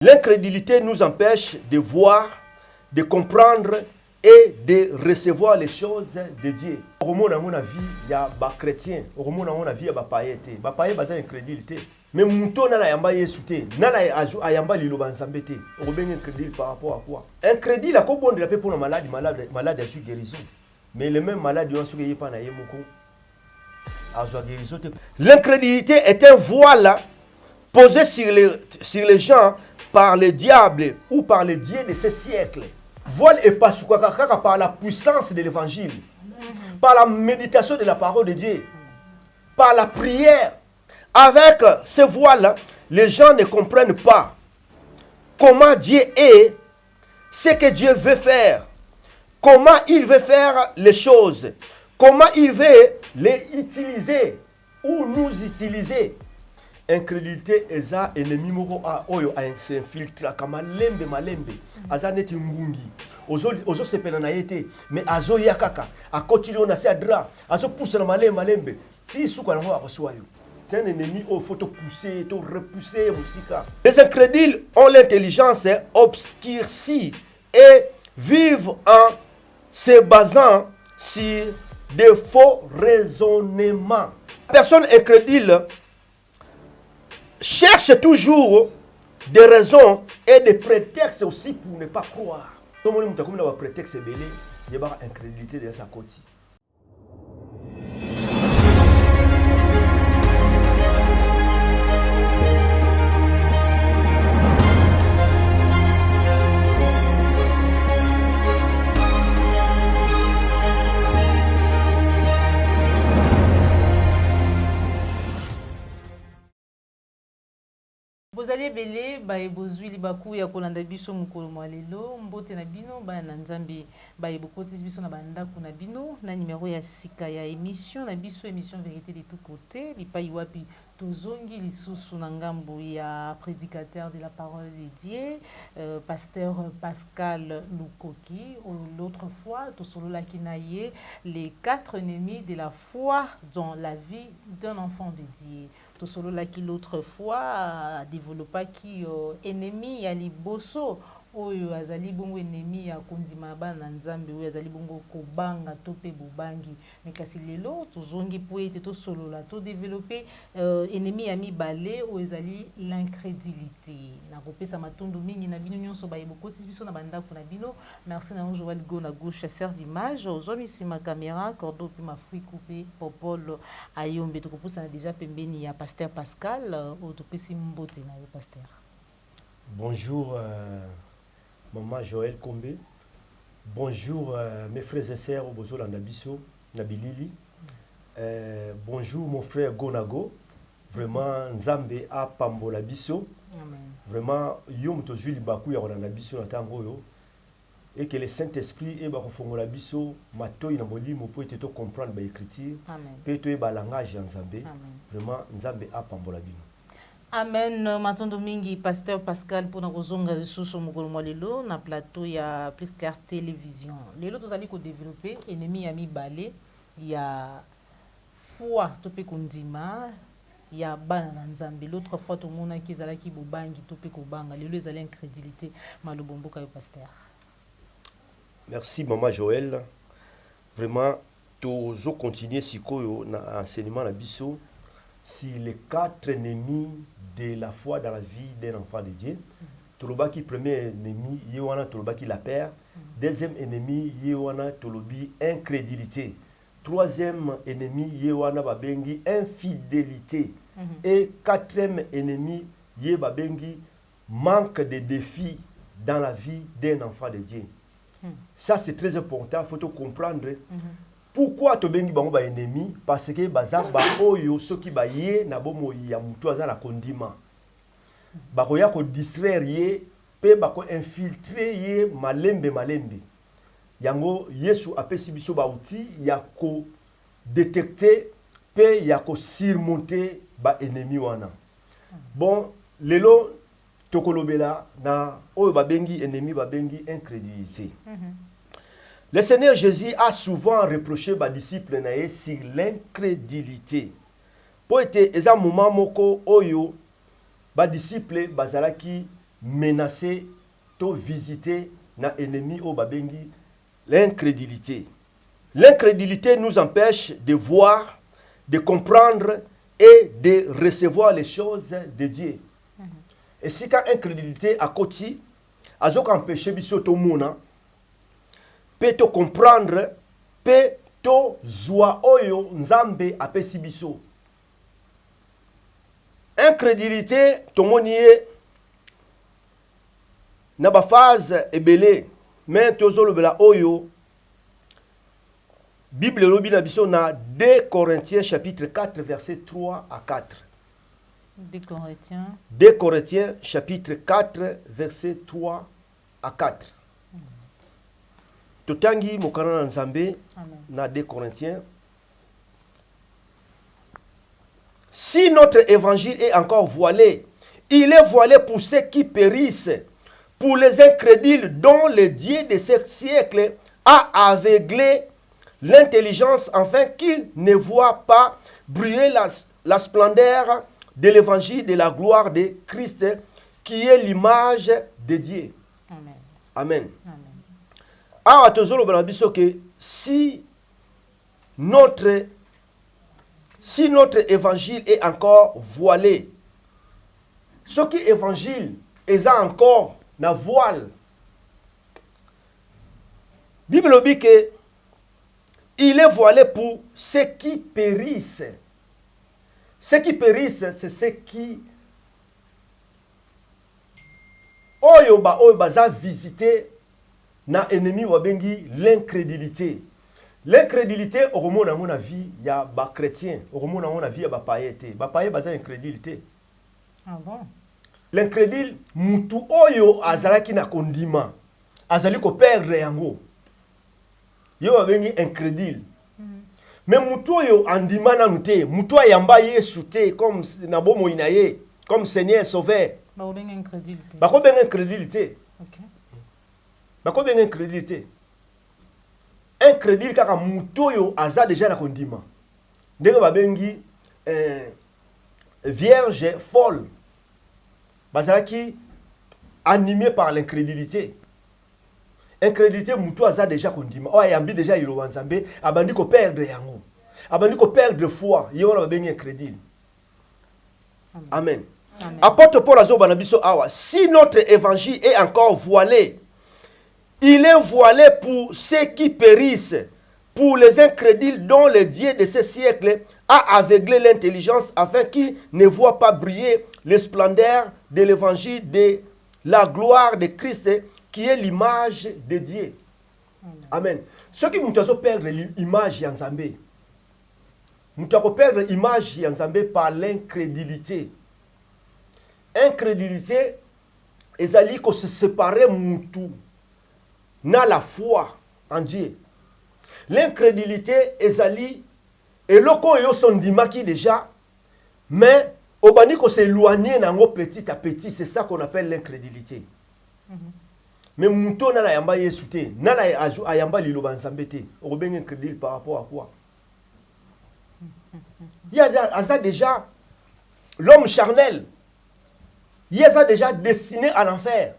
L'incrédulité nous empêche de voir, de comprendre et de recevoir les choses de Dieu. Au monde, à mon avis, il y a des chrétiens. Au monde, à mon avis, il y a des païens. Les païens, c'est l'incrédulité. Mais mouton n'a yamba yesouté, n'a yamba liloban sambete. On bien incrédule par rapport à quoi? Incrédule à quoi bon de la paix pour le malade a su guérison. Mais les mêmes malades ont su guérir par la yemoko. L'incrédulité est un voile posé sur les gens par le diable ou par les dieux de ces siècles. Voile et pas par la puissance de l'évangile, par la méditation de la parole de Dieu, par la prière. Avec ce voile, les gens ne comprennent pas comment Dieu est, ce que Dieu veut faire, comment il veut faire les choses, comment il veut les utiliser ou nous utiliser. Incrédulité eza ennemi moko a oyo a infiltra kama lembe malembe aza neti ngungi ozo sepena na yete mais azo yakaka a continuer na sadra azo pousser na malembe ti suka na ngwa kwayo. C'est un ennemi au faut te pousser, te repousser musika. Les incrédules ont l'intelligence obscurcie et vivent en se basant sur des faux raisonnements. La personne incrédule cherche toujours des raisons et des prétextes aussi pour ne pas croire. Tout le monde a comme un prétexte belé, il y a une incrédulité de sa côté. Vous allez belé ba ebozwi libaku ya kolanda biso mukolo mwalelo mbote na bino ba na nzambe ba ebokoti biso na banda kuna bino na numéro ya sika ya émission na biso émission vérité de tout côté lipai wapi tozongi lisusu na ngambo ya prédicateur de la parole de Dieu pasteur Pascal Lukoki. L'autre fois tosolola kinaye les 4 ennemis de la foi dans la vie d'un enfant de Dieu. Tosolo la qui l'autre fois développa qui ennemi ya liboso oyo azali bongo ennemi ya kondima bana nzambe oyo azali bongo kobanga to pe bobangi mais kasi lelo tozongi po ete tosolola to développer ennemi ya mibale oyo ezali l'incrédulité na kopesa matundu mingi na bino nyonso ba ebokoti biso na bandako na bino. Merci na Joël Go na gauche chasseur d'image ozomi sima caméra cordo puis ma fui coupé popolo ayombe to kopusa na déjà pembeni ya pasteur Pascal o to pesi mbote na yo pasteur. Bonjour Maman Joël Kombe. Bonjour mes frères et sœurs au Bozo Landabiso, Nabilili. Bonjour mon frère Gonago. Vraiment Nzambe a Pambola Biso. Vraiment Yom Toju Libaku ya Landabiso na tango yo. Et que le Saint-Esprit et Bakofongola Biso matoyi na molimo pour te comprendre ba écriture. Peut te ba langage ya Nzambe. Vraiment Nzambe a Pambola Bino. Amen. Matondo mingi pasteur Pascal pour na kozonga lisusu mukolo mwalelo na plateau ya Plus Clair Télévision. Lelo tozali ko développer ennemi ya mibale ya foi to pe kondima ya bana na nzambe. L'autre fois to mona ki ezala ki bobangi to pe kobanga. Lelo ezali incrédulité malobomboka yo pasteur. Merci Maman Joël. Vraiment tozo continuer sikoyo na enseignement na biso. Si les 4 ennemis de la foi dans la vie d'un enfant de Dieu, Tolobaki premier ennemi, Yewana Tolobaki la peur. Deuxième ennemi, Yewana Tolobi incrédulité. Troisième ennemi, Yewana Babengi infidélité. Et quatrième ennemi, Yebabengi manque de défis dans la vie d'un enfant de Dieu. Ça c'est très important, il faut comprendre. Pourquoi tobengi bango ba ennemi? Parce que bazar ba oyo soki ba ye na bomo ya mutu aza na kondima. Ba ko ya ko distraire ye pe ba ko infiltrer ye malembe. Yango Yesu apesi biso ba outil ya ko détecter pe ya ko surmonter ba ennemi wana. Bon, lelo tokolobela na oyo ba bengi ennemi ba bengi incrédulité. Le Seigneur Jésus a souvent reproché aux disciples sur l'incrédulité. Pour être un moment moko oyo, les disciples bazalaki menacer, to visiter na ennemi au babengi l'incrédulité. L'incrédulité nous empêche de voir, de comprendre et de recevoir les choses de Dieu. Et si quand incrédulité à côté, azok empêcher biso to mona, peut to comprendre, peut to zwa oyo nzambe apesi biso. Incrédulité to monie na ba phase ebele, mais tozolo bela oyo Bible lobi na biso na 2 Corinthiens chapitre 4 verset 3 à 4. 2 Corinthiens chapitre 4 verset 3 à 4. Totangi mokana na nzambe na 2 Corinthiens. Si notre évangile est encore voilé, il est voilé pour ceux qui périssent, pour les incrédules dont le Dieu de ce siècle a aveuglé l'intelligence afin qu'ils ne voient pas briller la splendeur de l'évangile de la gloire de Christ qui est l'image de Dieu. Amen. Amen. Alors, tozolo banabiso que si notre évangile est encore voilé, ce qui évangile est encore na voile, Bible dit que il est voilé pour ceux qui périssent. Ceux qui périssent, c'est ceux qui oyo baza visité na ennemi wabengi l'incrédulité. L'incrédulité au monde na vie ya ba chrétien, au monde na vie ya ba païen. Ba païen baza incrédulité. Ah bon? L'incrédule mutu oyo azalaki na kondima. Azali ko perdre yango. Yo wabengi incrédule. Mais mutu oyo andima na nute, mutu ayamba Yesu te comme na bomo inaye, comme Seigneur sauveur. Ba obengi incrédulité. Ba ko bengi incrédulité. OK. Ba ko bengi incrédulité. Incrédule kaka mutu oyo aza déjà na kondima. Ndenge ba bengi vierge folle. Bazalaki animé par l'incrédulité. Incrédulité mutu aza déjà kondima. O ayambi déjà ilo nzambe, abandi ko perdre yango. Abandi ko perdre foi, yo na bengi incrédule. Amen. Amen. Apôtre Paul azo banabiso awa, si notre évangile est encore voilé, il est voilé pour ceux qui périssent, pour les incrédules dont le Dieu de ce siècle a aveuglé l'intelligence afin qu'ils ne voient pas briller les splendeurs de l'évangile de la gloire de Christ qui est l'image de Dieu. Amen. Ceux qui nous perdre l'image de Nzambe, nous perdre l'image de Nzambe par l'incrédulité. Incrédulité, ezali ko se séparer mutu na la foi en Dieu. L'incrédulité ezali eloko yo sondimaki déjà, mais obani ko s'éloigner nango petit à petit, c'est ça qu'on appelle l'incrédulité. Mais muto na yamba Yesu te, na ayamba liloba nzambe te, obengi incrédule par rapport à quoi? Il y a déjà l'homme charnel. Il a déjà destiné à l'enfer.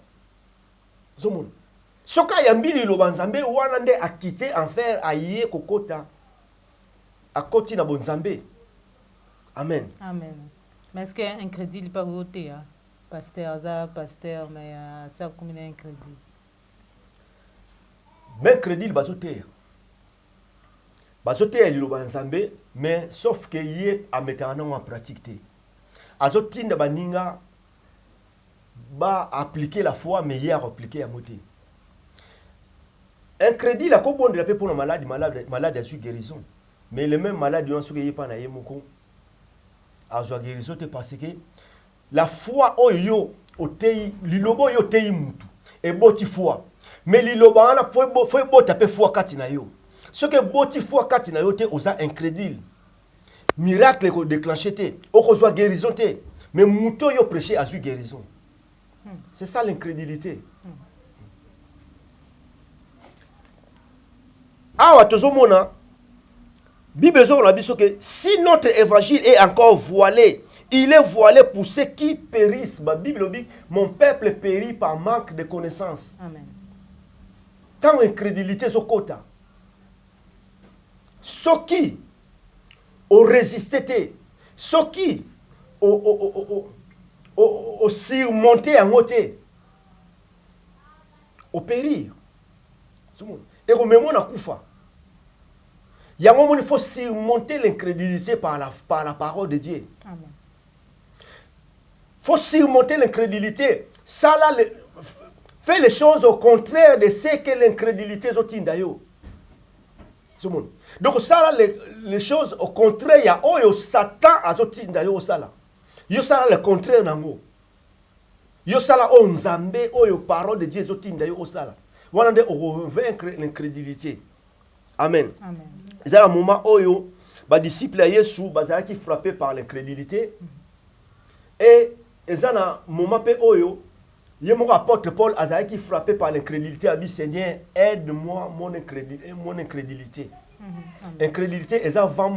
Soka yambi liloba nzambe wana nde a quitté enfer aye kokota a koti na bonzambe. Amen. Amen. Mais est-ce qu'un crédit n'est pas voté, pasteur, mais ça comme un crédit? Mais crédit bazoter. Bazoter liloba nzambe, mais sauf que yé a mettre en pratique. Azotinda baninga ba appliquer la foi, mais hier appliquer à moté. Un crédit, la combone de la paix pour le malade a su guérison. Mais le même malade, il y a un pas naïe moko a su guérison parce que la foi oyo otei lilobo yo tei mutu et boti foi. Mais lilobo ana foi bota pe foi katina yo. Ce que boti foi katina yo te osa incrédule. Miracle ko déclenché te, o ko soit guérison te. Mais muto yo prêcher a su guérison. C'est ça l'incrédulité. Awa tozomona Bible zo na biso que si notre évangile est encore voilé, Il est voilé pour ceux qui périssent. La Bible dit, mon peuple périt par manque de connaissances. Amen. Quand incrédulité est au côté, ceux qui ont résisté, ceux qui ont surmonté en côté, ont péri. Et au même moment, il faut surmonter l'incrédulité par la parole de Dieu. Amen. Il faut surmonter l'incrédulité. Ça là, fait les choses au contraire de ce que l'incrédulité est. Donc ça là, les choses au contraire, il y a Satan à Zotindayo ça là. Yo ça là le contraire nango. Yo ça là Nzambe parole de Dieu Zotindayo ça là. Voilà de vaincre l'incrédulité. Amen. Amen. C'est un moment où les disciples de Jésus qui frappés par l'incrédulité. Et c'est un moment où mon apôtre Paul qui frappé par l'incrédulité a dit Seigneur, aide-moi mon incrédulité. Incrédulité est un vent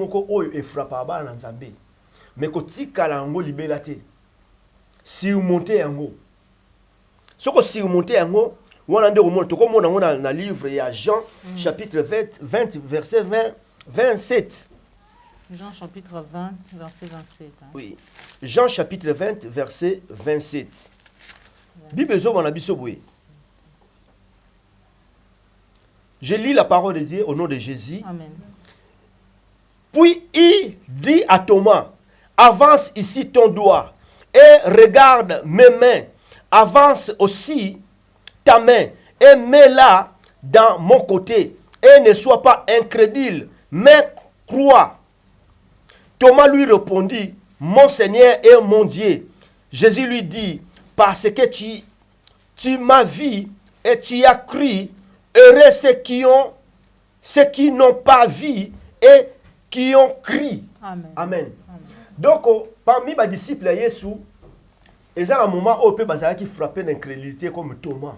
qui frappe par Nzambe. Mais quand tu as libéré, surmonter en haut. Ce que surmonter en haut, on a dans le livre, il y a Jean, chapitre 20, verset 27. Jean chapitre 20, verset 27. Hein. Oui. Jean chapitre 20, verset 27. Bible on a bisoboué. Je lis la parole de Dieu au nom de Jésus. Amen. Puis il dit à Thomas, avance ici ton doigt et regarde mes mains. Avance aussi ta main et mets-la dans mon côté et ne sois pas incrédule, mais crois. Thomas lui répondit, mon Seigneur et mon Dieu. Jésus lui dit, parce que tu m'as vu et tu as cru, heureux ceux qui n'ont pas vu et qui ont cru. Amen. Amen. Donc, parmi mes disciples, Jésus, il y a un moment où on peut frapper l'incrédulité comme Thomas.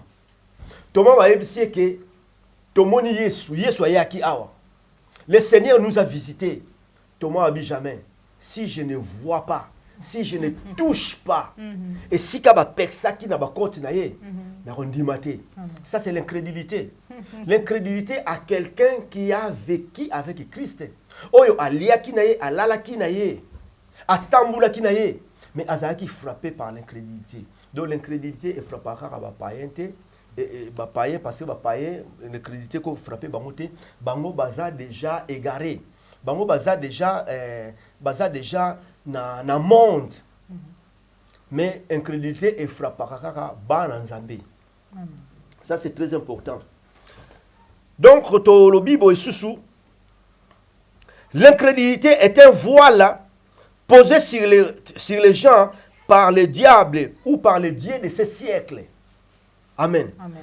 Thomas va dire que Thomas ni Jésus ayaki awa. Le Seigneur nous a visités. Thomas a dit jamais. Si je ne vois pas, si je ne touche pas, et si kaba peksa qui n'a pas continué, ça c'est l'incrédulité. L'incrédulité à quelqu'un qui a vécu avec Christ. Oyo alia kinaye, alala kinaye, atambula kinaye, mais azaki frappé par l'incrédulité. Donc l'incrédulité est frappée par la païenté. Et païen parce que païen l'incrédulité qu'on frappé bango baza déjà égaré. Bango baza déjà na monde. Mais incrédulité est frappée par Nzambe. Ça c'est très important. Donc le Bible est sous. L'incrédulité est un voile posé sur les gens par le diable ou par le Dieu de ces siècles. Amen. Amen.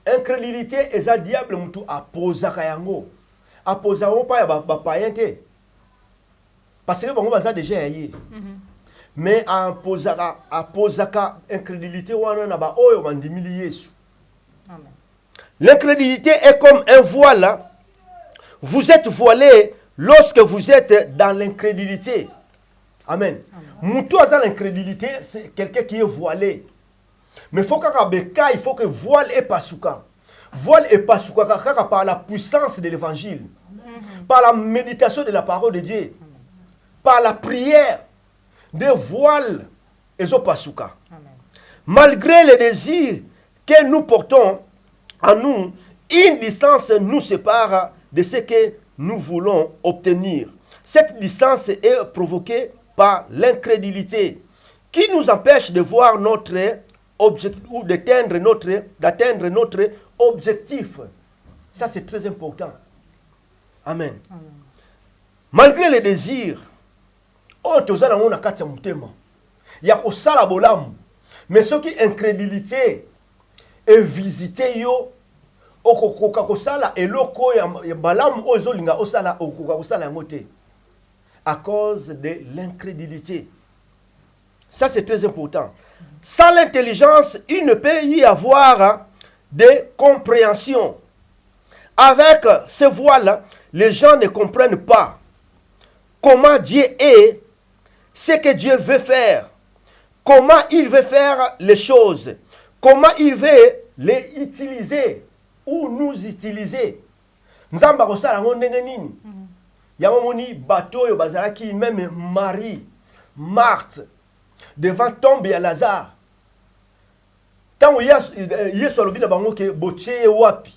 Incrédulité est un diable qui a posé yango. A posé pas ya ba païenté. Parce que bon ça déjà yé. Mais a posé incrédulité wana na ba oyo mandimili Yesu. Amen. L'incrédulité est comme un voile. Vous êtes voilé lorsque vous êtes dans l'incrédulité. Amen. Moutou a l'incrédulité, c'est quelqu'un qui est voilé. Mais il faut que voile et pasuka. Voile et pasuka par la puissance de l'évangile, par la méditation de la parole de Dieu, par la prière, des voiles et pasuka. Malgré les désirs que nous portons en nous, une distance nous sépare de ce que nous voulons obtenir. Cette distance est provoquée par l'incrédulité qui nous empêche de voir notre objectif ou d'atteindre notre objectif. Ça c'est très important. Amen. Malgré les désirs, il y a osala bolamu, mais ce qui incrédulité est visité yo okokoka kosala eloko ya balamu ozolinga osala okoka kosala yangote à cause de l'incrédulité. Ça c'est très important. Sans l'intelligence, il ne peut y avoir de compréhension. Avec ce voile, les gens ne comprennent pas comment Dieu est, ce que Dieu veut faire, comment il veut faire les choses, comment il veut les utiliser ou nous utiliser. Nzamba kosala ngo ndenge nini? Yango moni bateau yo bazalaki même Marie, Marthe devant tombe ya Lazare. Tango Yesu alobi na bango ke botie wapi?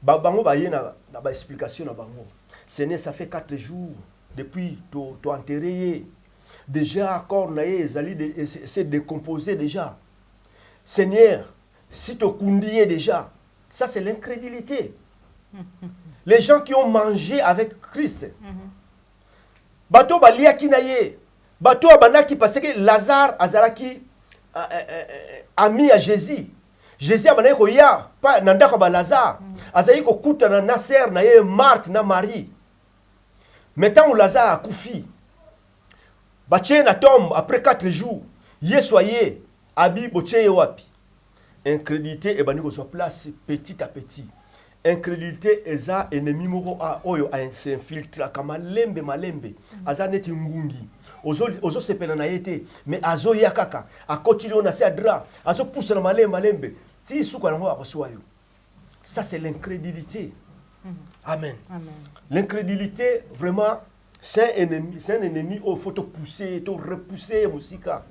Bango ba yena na ba explication na bango. Seigneur, ça fait 4 jours depuis to enterré. Déjà corps na ye c'est décomposé déjà. Seigneur, si tu kundié déjà, ça c'est l'incrédulité. Les gens qui ont mangé avec Christ. Bato balia kinaye. Bato abanaki parce que Lazare azalaki ami à Jésus. Jésus abanaki ko ya pa nandaka ba Lazare. Azali ko kutana na sœur na ye Marthe na Marie. Maintenant Lazare a koufi. Batie na tombe après 4 jours. Yesoye abi botie wapi. Incrédulité et bani ko so place petit à petit. Incrédulité eza ennemi moko a oyo a infiltra kama malembe aza neti ngungi ozo sepena na yete mais azo ya kaka a continuer na sadra azo pousse na malembe ti suka ngo akoswa yo. Ça c'est l'incrédulité. Amen. L'incrédulité vraiment c'est un ennemi au faut te pousser, te repousser musika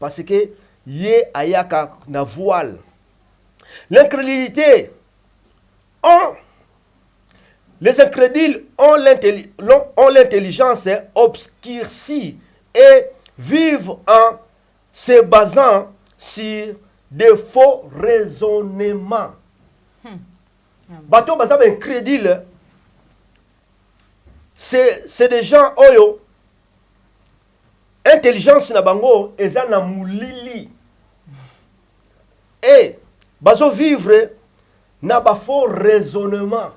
parce que ye ayaka na voile. L'incrédulité les incrédules ont l'intelligence obscurcie et vivent en se basant sur de faux raisonnements. Bateau basaba incrédule, c'est des gens oyo intelligence na bango eza na mulili et bazo vivre na ba faux raisonnement.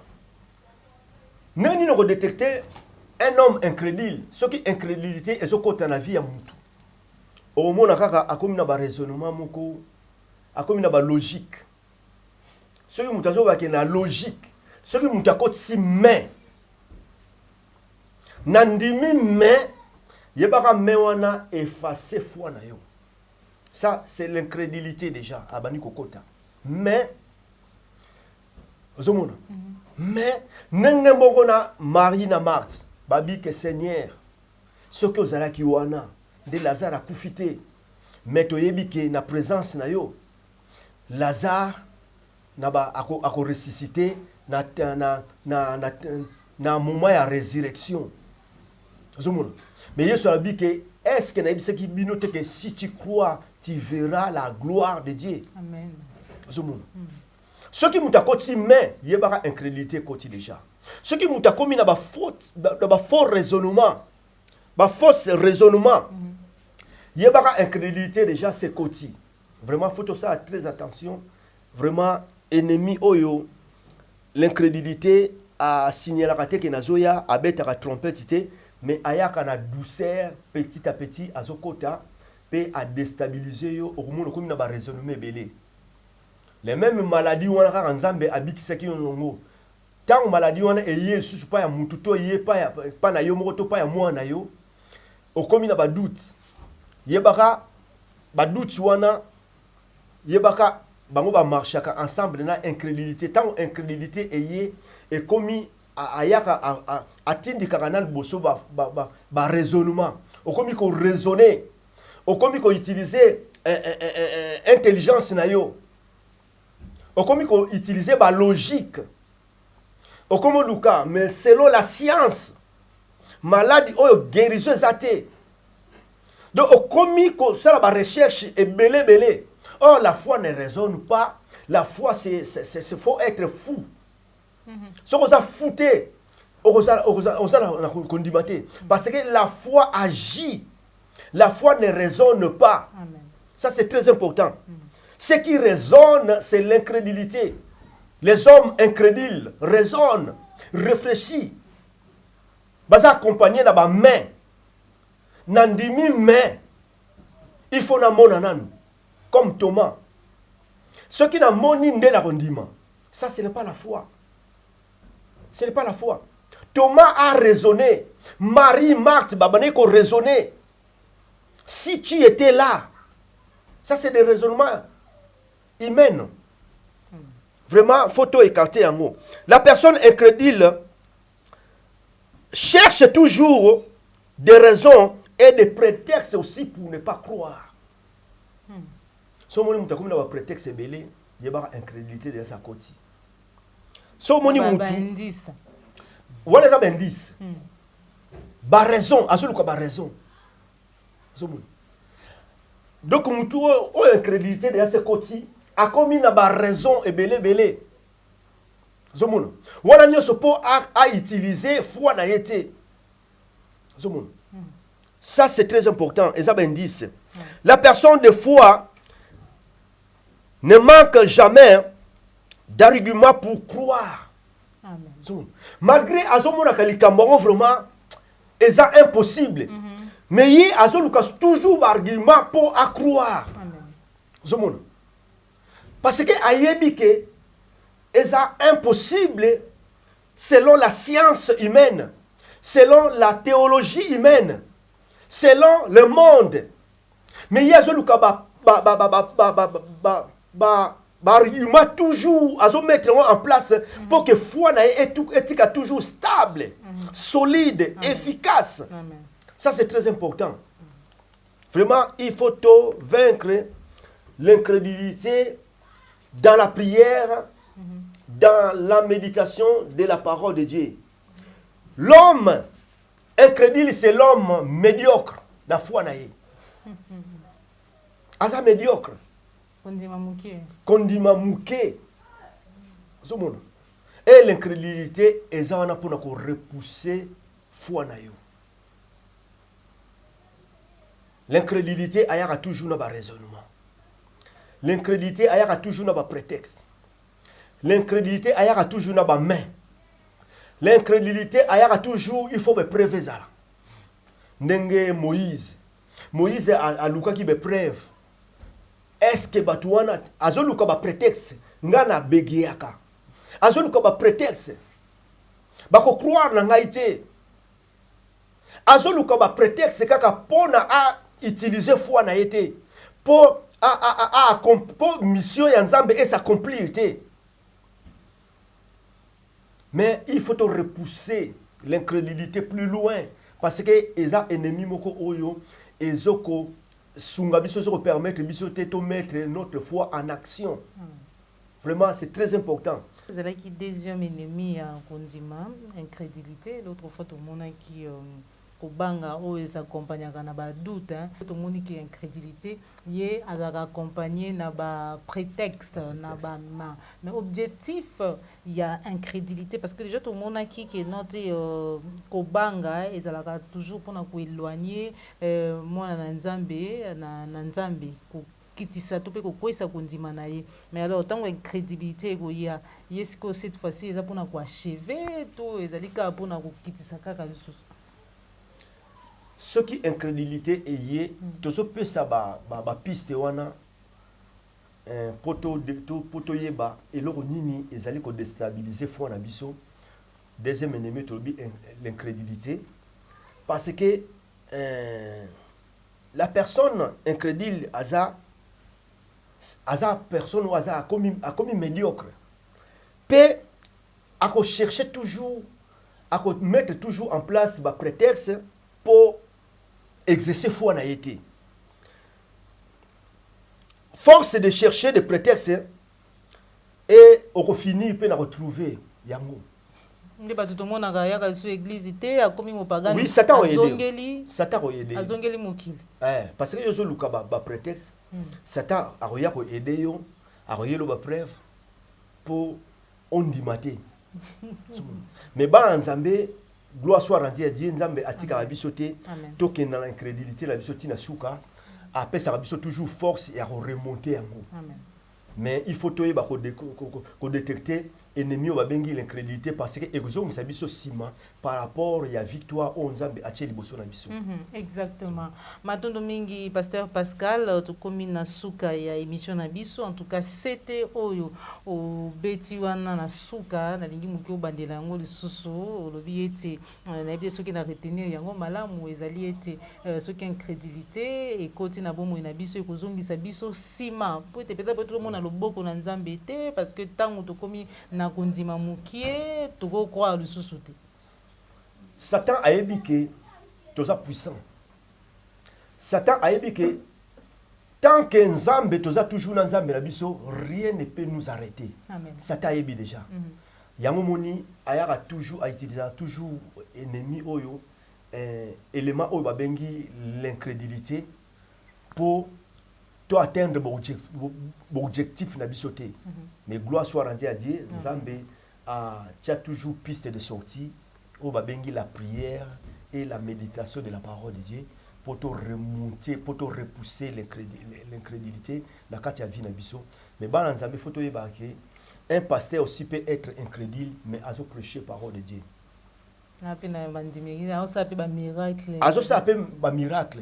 Nani no détecter un homme incrédule, ce qui incrédulité et ce côté na vie ya mutu. Au mona kaka akomi na ba raisonnement moko, akomi na ba logique. Ce qui mutazo ba ke na logique, ce qui mutakoti si mais nandimi mais yebaka mais wana effacer foi na yo. Ça c'est l'incrédulité déjà abani kokota. Mais Zomona. Mais nenge mboko na Marie na Marthe babi que Seigneur ce que ozala ki wana de Lazare a kufite mais toyebi ke na présence na yo Lazare na ba ako ressuscité na moment ya résurrection. Zomona. Mais Yesu a dit que est-ce que na yebisa ki bino te que si tu crois tu verras la gloire de Dieu. Amen. Zomona. Ce qui m'a côté mais il y a incrédulité côté déjà. Ce qui m'a commis na ba faux raisonnement, ba fausse raisonnement. Il y a incrédulité déjà c'est côté. Vraiment faut tout ça très attention. Vraiment ennemi oyo l'incrédulité a signalé que nazoya abeta ka trompette mais ayaka na douceur petit à petit azokota pe a déstabiliser yo au monde comme na ba raisonnement belé. Les mêmes maladies wana kaka nzambe abikisaki yo nongo. Tant maladie wana eye susu pa ya mututo eye pa na yo moko to pa ya mwana yo. Okomi na ba doute. Yebaka ba doute wana yebaka bango ba marchaka ensemble na incrédulité. Tant incrédulité eye et komi ayaka atindi kanal boso ba raisonnement. Okomi ko raisonner. Okomi ko utiliser intelligence na yo. Okomi ko utiliser ba logique. Okomo luka mais selon la science maladie oyo guérisseuse athée. Donc okomi ko ça la recherche et belé. Oh la foi ne raisonne pas. La foi c'est faut être fou. Ce qu'on a fouté on a condimité parce que la foi agit. La foi ne raisonne pas. Amen. Ça c'est très important. Ce qui raisonne, c'est l'incrédulité. Les hommes incrédules raisonnent, réfléchissent. Baza accompagné na ba main. Nandimi main. Il faut na monanan. Comme Thomas. Ce qui n'a moni nde na kondima. Ça ce n'est pas la foi. Ce n'est pas la foi. Thomas a raisonné. Marie, Marthe, babane ko raisonné. Si tu étais là, ça c'est des raisonnements humains. Vraiment, faut écarter un mot. La personne incrédule cherche toujours des raisons et des prétextes aussi pour ne pas croire. Si on a un prétexte belé, il y a une incrédulité de sa côté. Si on a un indice. Voilà ça indice. Ba raison, azulu ko ba raison. Donc mutu o incrédulité de sa côté a commis na ba raison et belé. Zomono. Voilà nyoso po a utiliser foi na yete. Zomono. Ça c'est très important et ça indice. La personne de foi ne manque jamais d'arguments pour croire. Amen. Malgré azomona kalikambo vraiment c'est impossible. Mais il a toujours argument pour croire. Amen. Parce que ayebi que c'est impossible selon la science humaine, selon la théologie humaine, selon le monde. Mais il y a argument toujours à mettre en place pour que foi soit toujours stable, solide, efficace. Amen. Ça c'est très important. Vraiment, il faut vaincre l'incrédulité dans la prière, dans la méditation de la parole de Dieu. L'homme incrédule, c'est l'homme médiocre. La foi naïe. Asa médiocre. Kondima mouké. Et l'incrédulité est là pour repousser foi naïe. L'incrédulité a toujours un raisonnement. L'incrédulité a toujours un prétexte. L'incrédulité a toujours une main. L'incrédulité a toujours, il faut me preuve ça. Nenge Moïse a luka qui me preuve. Est-ce que batuana azo luka ba prétexte ngana begiaka. Azo luka ba prétexte. Bako croire na ngaité. Azo luka ba prétexte kaka pona a utiliser foi na été pour pour mission ya Nzambe et s'accomplir. Mais il faut repousser l'incrédulité plus loin parce que les ennemis moko oyo ezoko sunga biso zo permettre biso te mettre notre foi en action. Vraiment c'est très important. Vous avez qui deuxième ennemi à Kondima, incrédulité, l'autre fois tout le monde qui Kobanga ou les accompagne na ba doute tout le monde qui incrédulité yé accompagné na ba prétexte na ba mais objectif il y a incrédulité parce que déjà tout le monde qui est noté Kobanga ils allaient toujours pour nous éloigner moi na Nzambe kitisa to pe ko kwesa kondima na ye mais alors tant incrédulité ko ya est-ce que cette fois-ci ils pour na ko achever tout ezali ka pour na ko kitisa kaka lisusu. Ce qui incrédulité est yé, tout ce peut ça ba piste wana poto yeba et l'or nini ezali ko déstabiliser foi na biso. Deuxième ennemi to bi l'incrédulité parce que la personne incrédule aza personne ou aza a commis médiocre. Peut à chercher toujours à mettre toujours en place ba prétexte pour exercer foi na été. Force de chercher des prétextes et on finit peut retrouver yango. Ndi ba tout monde na ya sur église té a komi mopagani. Oui, Satan a aidé. Azongeli mokili. Parce que yozo luka ba prétexte. Satan a roya ko aider yo, a roya lo ba preuve pour on dimater. Mais ba Nzambe gloire soit rendue à Dieu, Nzambe atika abisoté, toke na l'incrédulité la bisoti na suka, après ça abiso toujours force et à remonter en haut. Mais il faut détecter ennemi au babengi l'incrédulité parce que exo misabiso sima par rapport à la victoire on nzambe atie liboso na biso. Exactement. Matondo mingi pasteur Pascal to komi na suka ya émission na biso en tout cas c'était oyo o beti wana na suka na lingi muki obandela yango lisusu olobi ete na yebi soki na retenir yango malamu ezali ete soki incrédulité ekoti na bomo na biso ekozongisa biso sima po ete peut-être tout le monde na loboko na nzambe te parce que tango to komi na kondima mukie to ko croire lisusu te. Satan a dit que tu es puissant. Satan a dit que tant que Nzambe, tu es toujours dans Nzambe, rien ne peut nous arrêter. Amen. Satan a dit déjà. Yamomoni a toujours utilisé toujours ennemi oyo élément oyo babengi l'incrédulité pour atteindre mon objectif na bisoté. Mais gloire soit rendue à Dieu, Nzambe a toujours piste de sortie. La prière et la méditation de la parole de Dieu pour te remonter, pour te repousser l'incrédulité dans la vie de biso. Mais il faut que un pasteur aussi peut être incrédule, mais il faut prêcher la parole de Dieu. Il ça peut miracle. Il ça peut miracle.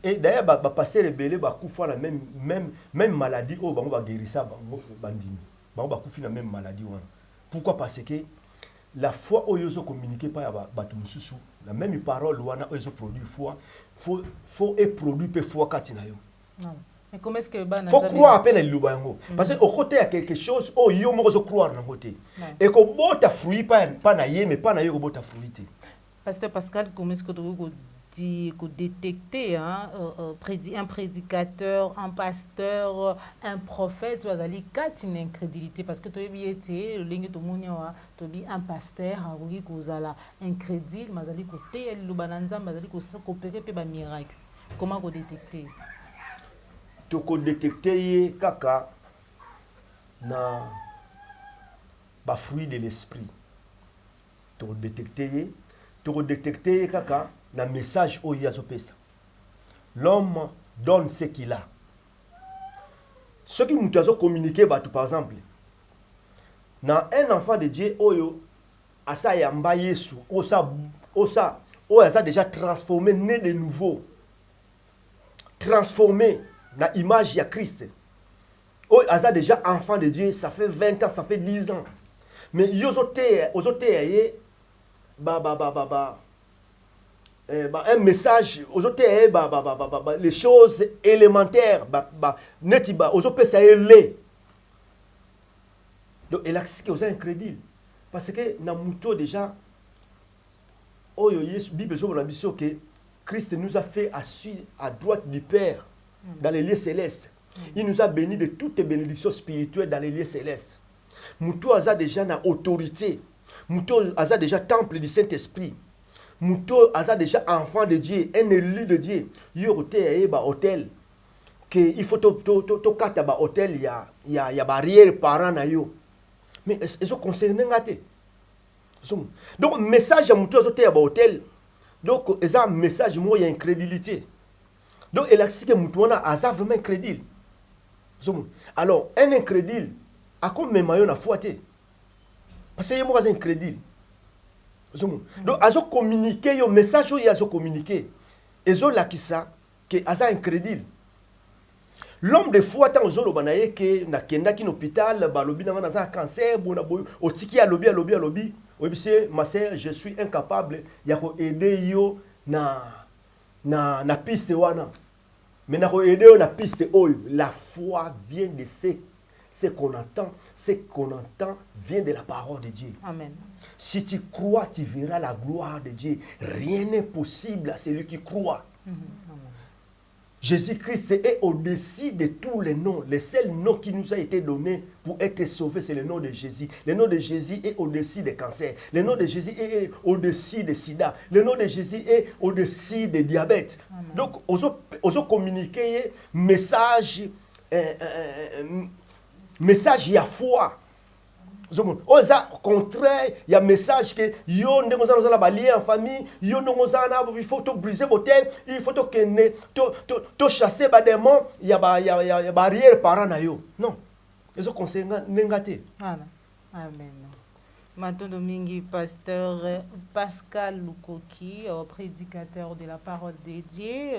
Et d'ailleurs, le pasteur rebelle va même maladie, il va guérir ça, il va la même maladie. Pourquoi? Parce que la foi où ils ont communiqué par Batumususu, la même parole où ils ont produit foi, faut être produit par foi katinayo. Mais comment est-ce que faut croire à peine le lubango parce que au côté il y a quelque chose où ils ont croire dans côté et que bon ta fruit pas na yé mais pas na yo bon ta fruit. Pasteur Pascal, comment est-ce que tu détecter un prédicateur, un pasteur, un prophète, tu as dit une incrédulité parce que tu as été le ligne de tu as un pasteur qui a incrédule, mais tu as côté le bananza, mais tu as coopérer pour un miracle. Comment tu détecter? Tu peux détecter kaka na ba fruit de l'esprit. Tu peux détecter kaka na message au Yazopesa. L'homme donne ce qu'il a. Ce qui nous a communiqué, par exemple, na un enfant de Dieu, oyo asa yamba Yesu, osa asa déjà transformé, né de nouveau, transformé na image de Christ. Oyo asa déjà enfant de Dieu, ça fait 20 ans, ça fait 10 ans. Mais yozote un message aux autres les choses élémentaires netiba aux autres ça est donc elle a ce aux incrédule parce que na muto déjà oyo Yesu Bible zo na biso que Christ nous a fait assis à droite du Père dans les lieux célestes. Il nous a bénis de toutes les bénédictions spirituelles dans les lieux célestes. Muto a déjà na autorité. Muto a déjà temple du Saint-Esprit. Muto a déjà enfant de Dieu, un élu de Dieu. Il y a un hôtel. Il faut to kata ba hôtel il y a barrière parents na yo. Mais ils sont concernés ngate. Donc message à muto zote ba hôtel. Donc ils ont un message moi il y a incrédulité. Donc il a dit que muto na a vraiment incrédule. Alors un incrédule a comme maillot na fouaté. Parce que moi incrédule. Donc, ils ont communiqué, le message ils ont communiqué. Ils ont lakisa que ils ont incrédule. L'homme de foi, tant aux autres, que na kenda ki hôpital, balobi na un cancer, au tiki à lobby. Oui, ma sœur, je suis incapable de aider yo na piste wana. Mais na aider yo na piste oyo. La foi vient de ce qu'on entend vient de la parole de Dieu. Amen. Si tu crois, tu verras la gloire de Dieu. Rien n'est possible à celui qui croit. Jésus-Christ est au-dessus de tous les noms. Le seul nom qui nous a été donné pour être sauvé, c'est le nom de Jésus. Le nom de Jésus est au-dessus des cancers. Le nom de Jésus est au-dessus des sida. Le nom de Jésus est au-dessus des diabètes. Amen. Donc, on a communiqué message, message à foi. oza contraire il y a message que yo ndenge oza la balier en famille yo ndenge oza na il faut to briser botel il faut to kene to chasser ba démon il y a barrière parent na yo non ezo conseil ngate voilà amen. Matondo mingi pasteur Pascal Lukoki, prédicateur de la parole de Dieu,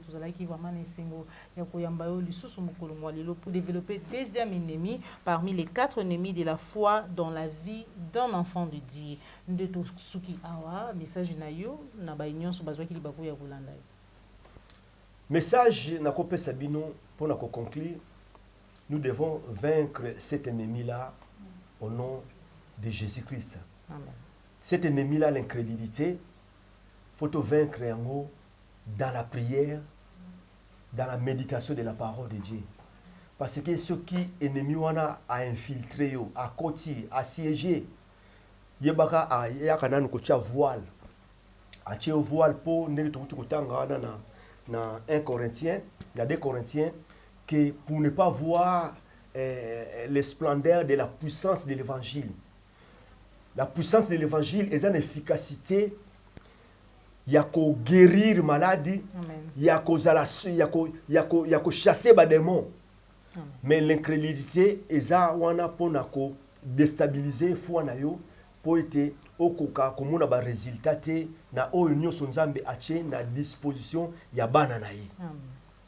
tous ceux qui vraiment nesengo ya koyamba yo lisusu mukolo mwalelo pour développer deuxième ennemi parmi les 4 ennemis de la foi dans la vie d'un enfant de Dieu. Ndeto suki awa message na yo na ba nyonso bazwa ki libako ya kolanda. Message na kopesa bino pour na conclure, nous devons vaincre cet ennemi là au nom de Jésus-Christ. Amen. Cet ennemi-là, l'incrédulité, il faut te vaincre en haut dans la prière, dans la méditation de la parole de Dieu. Parce que ce qui ennemi wana a infiltré, a côté, a siégé, yebaka a yakana nukocha voile, a tia voile pour ne tout kutanga na 1 Corinthiens, il y a 2 Corinthiens que pour ne pas voir les splendeurs de la puissance de l'évangile. La puissance de l'évangile est une efficacité. Il y a qu'à guérir maladie. Il y a qu'à chasser les démons. Mais l'incrédulité est pour déstabiliser foi na yo pour être au coca comme on a ba résultat na o union son nzambe ache na disposition ya bana na ye.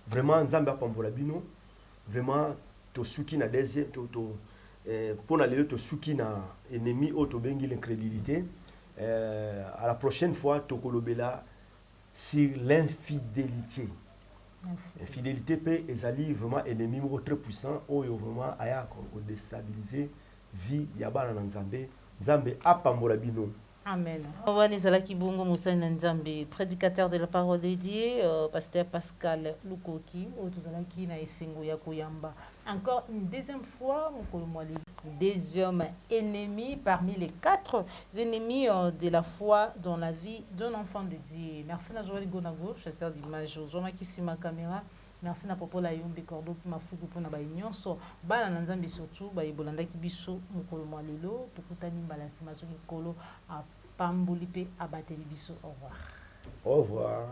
Vraiment nzambe apambola bino. Vraiment to suki na deuxième to pour aller te suki na ennemi auto bengi l'incrédulité à la prochaine fois to kolobela sur l'infidélité. Infidélité peut ezali vraiment ennemi très puissant oyo vraiment aya ko déstabiliser vie ya bana na nzambe nzambe apambola bino. Amen. Ovani Zalaki Bongo Moussane Nzambe, prédicateur de la parole de Dieu, pasteur Pascal Lukoki, Otuzalaki na Esengo ya Koyamba. Encore une deuxième fois, deuxième ennemi parmi les 4 ennemis de la foi dans la vie d'un enfant de Dieu. Merci na Joël Gonago, chasseur d'image, Zoma Kissima caméra. Merci na popola yombe cordo pour ma fuku pour na ba nyonso bana na nzambe surtout ba ibolanda ki biso mukolo mwalelo tukutani balasi masoki kolo a pamboli pe abateli biso. Au revoir. Au revoir.